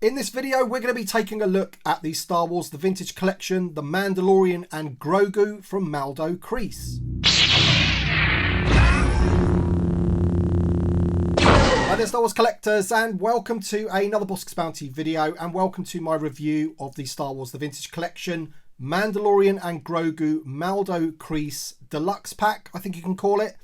In this video, we're going to be taking a look at the Star Wars The Vintage Collection, The Mandalorian and Grogu from Maldo Kreis. Hi there Star Wars collectors, and welcome to another Bossk's Bounty video, and welcome to my review of the Star Wars The Vintage Collection, Mandalorian and Grogu Maldo Kreis Deluxe pack, I think you can call it.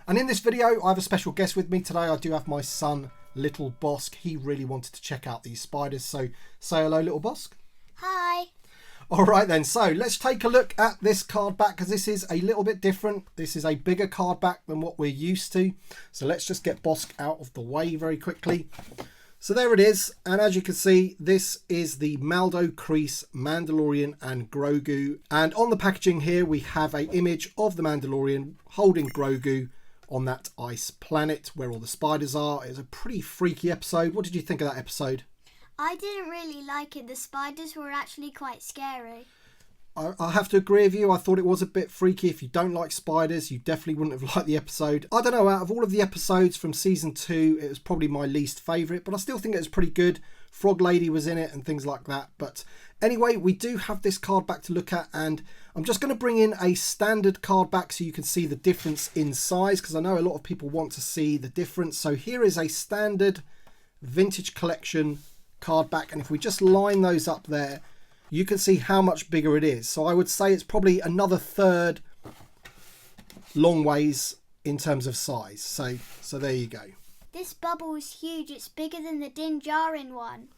And in this video, I have a special guest with me today. I do have my son, Little Bossk. He really wanted to check out these spiders, so say hello, Little Bossk. Hi. All right then, so let's take a look at this card back, because this is a little bit different. This is a bigger card back than what we're used to. So let's just get Bossk out of the way very quickly. So there it is, and as you can see, this is the Maldo Kreis Mandalorian and Grogu. And on the packaging here, we have an image of the Mandalorian holding Grogu on that ice planet where all the spiders are. It's a pretty freaky episode. What did you think of that episode? I didn't really like it. The spiders were actually quite scary. I have to agree with you. I thought it was a bit freaky. If you don't like spiders, you definitely wouldn't have liked the episode. I don't know, out of all of the episodes from season 2, it was probably my least favourite, but I still think it was pretty good. Frog Lady was in it and things like that. But anyway, we do have this card back to look at, and I'm just going to bring in a standard card back so you can see the difference in size, because I know a lot of people want to see the difference. So here is a standard Vintage Collection card back, and if we just line those up there, you can see how much bigger it is. So I would say it's probably another third long ways in terms of size. So there you go. This bubble is huge. It's bigger than the Din Djarin one.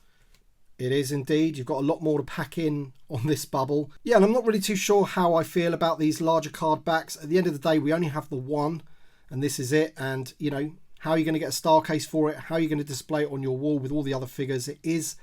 It is indeed. You've got a lot more to pack in on this bubble. Yeah, and I'm not really too sure how I feel about these larger card backs. At the end of the day, we only have the one, and this is it. And, you know, how are you going to get a star case for it? How are you going to display it on your wall with all the other figures? It is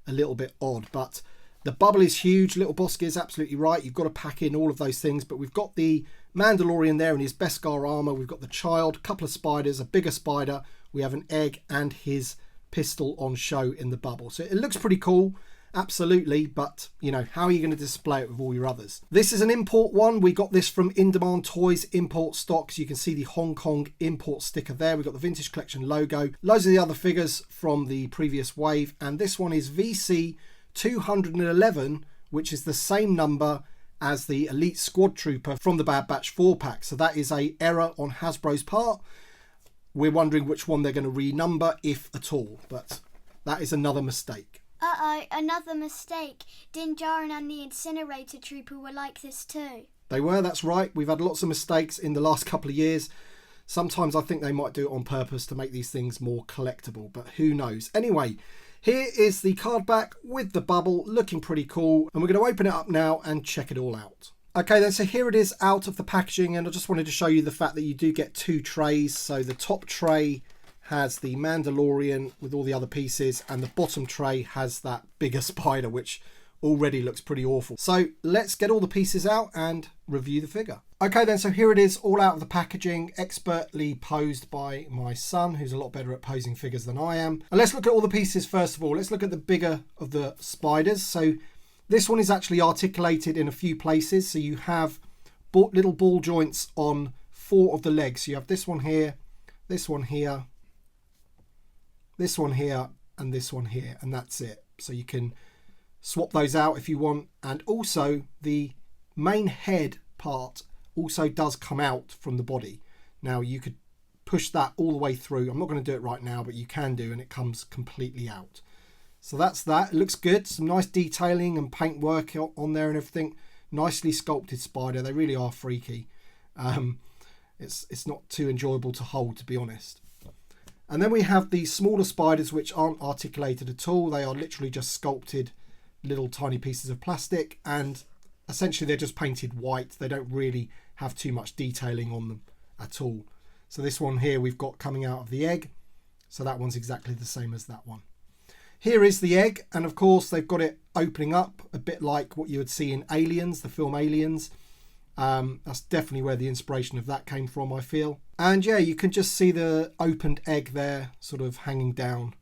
a little bit odd, but the bubble is huge. Little Bossk is absolutely right. You've got to pack in all of those things, but we've got the Mandalorian there in his Beskar armor. We've got the child, a couple of spiders, a bigger spider. We have an egg and his pistol on show in the bubble. So it looks pretty cool, absolutely, but you know, how are you going to display it with all your others? This is an import one. We got this from In Demand Toys import stocks. You can see the Hong Kong import sticker there. We've got the Vintage Collection logo, loads of the other figures from the previous wave, and this one is VC 211, which is the same number as the Elite Squad Trooper from the Bad Batch 4 pack. So that is a error on Hasbro's part. We're wondering which one they're going to renumber, if at all, but that is another mistake. Uh-oh, another mistake. Din Djarin and the Incinerator Trooper were like this too. They were, that's right. We've had lots of mistakes in the last couple of years. Sometimes I think they might do it on purpose to make these things more collectible, but who knows. Anyway, here is the card back with the bubble, looking pretty cool, and we're going to open it up now and check it all out. Okay then, so here it is out of the packaging, and I just wanted to show you the fact that you do get 2 trays. So the top tray has the Mandalorian with all the other pieces, and the bottom tray has that bigger spider, which already looks pretty awful. So let's get all the pieces out and review the figure. Okay then, so here it is all out of the packaging, expertly posed by my son, who's a lot better at posing figures than I am. And let's look at all the pieces first of all. Let's look at the bigger of the spiders. So this one is actually articulated in a few places. So you have little ball joints on 4 of the legs. So you have this one here, this one here, this one here, and this one here, and that's it. So you can swap those out if you want. And also the main head part also does come out from the body. Now you could push that all the way through. I'm not going to do it right now, but you can do, and it comes completely out. So that's that. It looks good. Some nice detailing and paint work on there and everything. Nicely sculpted spider. They really are freaky. It's not too enjoyable to hold, to be honest. And then we have the smaller spiders, which aren't articulated at all. They are literally just sculpted little tiny pieces of plastic, and essentially they're just painted white. They don't really have too much detailing on them at all. So this one here we've got coming out of the egg. So that one's exactly the same as that one. Here is the egg, and of course they've got it opening up a bit like what you would see in Aliens, the film Aliens. That's definitely where the inspiration of that came from, I feel. And yeah, you can just see the opened egg there sort of hanging down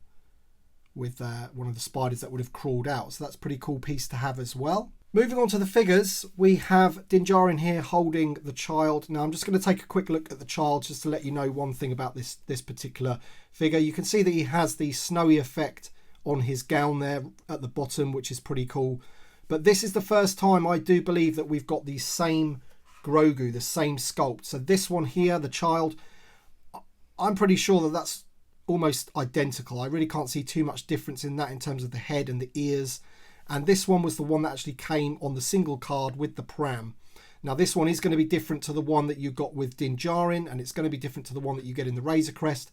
with one of the spiders that would have crawled out. So that's a pretty cool piece to have as well. Moving on to the figures, we have Din Djarin here holding the child. Now I'm just going to take a quick look at the child just to let you know one thing about this particular figure. You can see that he has the snowy effect on his gown there at the bottom, which is pretty cool. But this is the first time I do believe that we've got the same Grogu, the same sculpt. So this one here, the child, I'm pretty sure that that's almost identical. I really can't see too much difference in that in terms of the head and the ears. And this one was the one that actually came on the single card with the pram. Now this one is going to be different to the one that you got with Din Djarin, and it's going to be different to the one that you get in the Razor Crest.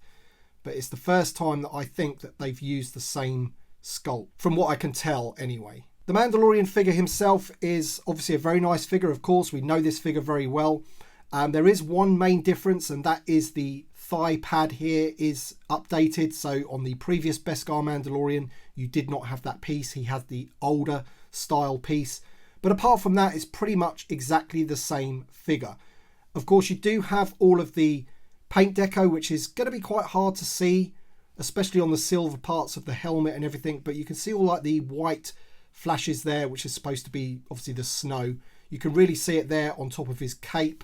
But it's the first time that I think that they've used the same sculpt, from what I can tell anyway. The Mandalorian figure himself is obviously a very nice figure, of course. We know this figure very well. There is one main difference, and that is the thigh pad here is updated. So on the previous Beskar Mandalorian, you did not have that piece. He had the older style piece. But apart from that, it's pretty much exactly the same figure. Of course, you do have all of the paint deco, which is going to be quite hard to see, especially on the silver parts of the helmet and everything. But you can see all like the white flashes there, which is supposed to be obviously the snow. You can really see it there on top of his cape,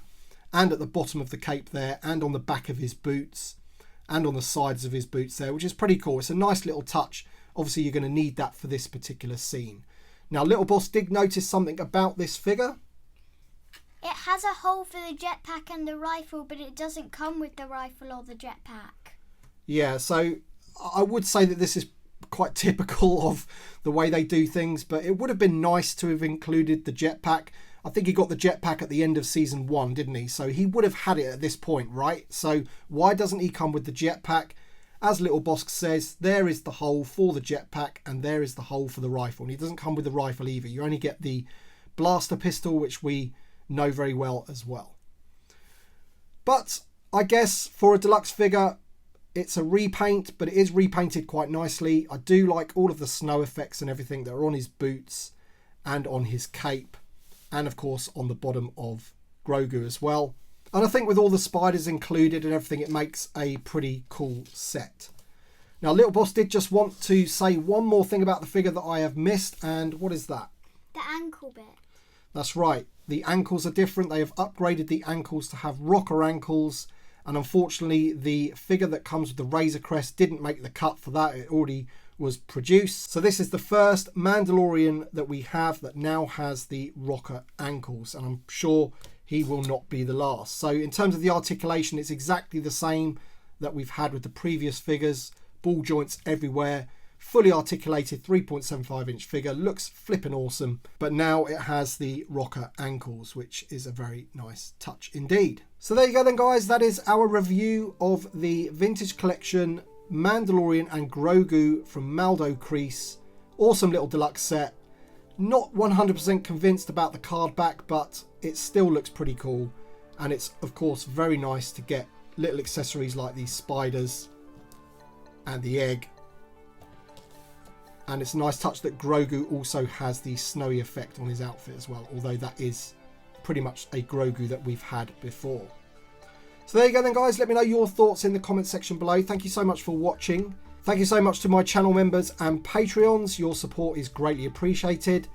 and at the bottom of the cape there, and on the back of his boots, and on the sides of his boots there, which is pretty cool. It's a nice little touch. Obviously, you're going to need that for this particular scene. Now, Little Bossk did notice something about this figure. It has a hole for the jetpack and the rifle, but it doesn't come with the rifle or the jetpack. Yeah, so I would say that this is quite typical of the way they do things, but it would have been nice to have included the jetpack. I think he got the jetpack at the end of season 1, didn't he? So he would have had it at this point, right? So why doesn't he come with the jetpack? As Little Bossk says, there is the hole for the jetpack and there is the hole for the rifle. And he doesn't come with the rifle either. You only get the blaster pistol, which we know very well as well. But I guess for a deluxe figure, it's a repaint, but it is repainted quite nicely. I do like all of the snow effects and everything that are on his boots and on his cape, and of course on the bottom of Grogu as well. And I think with all the spiders included and everything, it makes a pretty cool set. Now, Little Bossk did just want to say one more thing about the figure that I have missed, and what is that? The ankle bit. That's right. The ankles are different. They have upgraded the ankles to have rocker ankles, and unfortunately the figure that comes with the Razor Crest didn't make the cut for that. It already was produced. So this is the first Mandalorian that we have that now has the rocker ankles, and I'm sure he will not be the last. So in terms of the articulation, it's exactly the same that we've had with the previous figures. Ball joints everywhere, fully articulated 3.75 inch figure, looks flipping awesome, but now it has the rocker ankles, which is a very nice touch indeed. So there you go then, guys. That is our review of the Vintage Collection Mandalorian and Grogu from Maldo Kreis. Awesome little deluxe set. Not 100% convinced about the card back, but it still looks pretty cool, and it's of course very nice to get little accessories like these spiders and the egg. And it's a nice touch that Grogu also has the snowy effect on his outfit as well, although that is pretty much a Grogu that we've had before. So there you go then, guys. Let me know your thoughts in the comment section below. Thank you so much for watching. Thank you so much to my channel members and Patreons. Your support is greatly appreciated.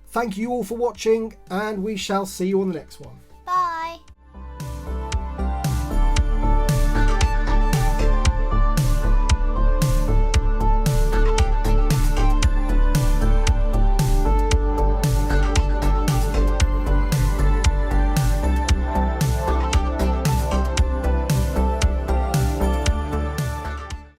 Thank you all for watching, and we shall see you on the next one.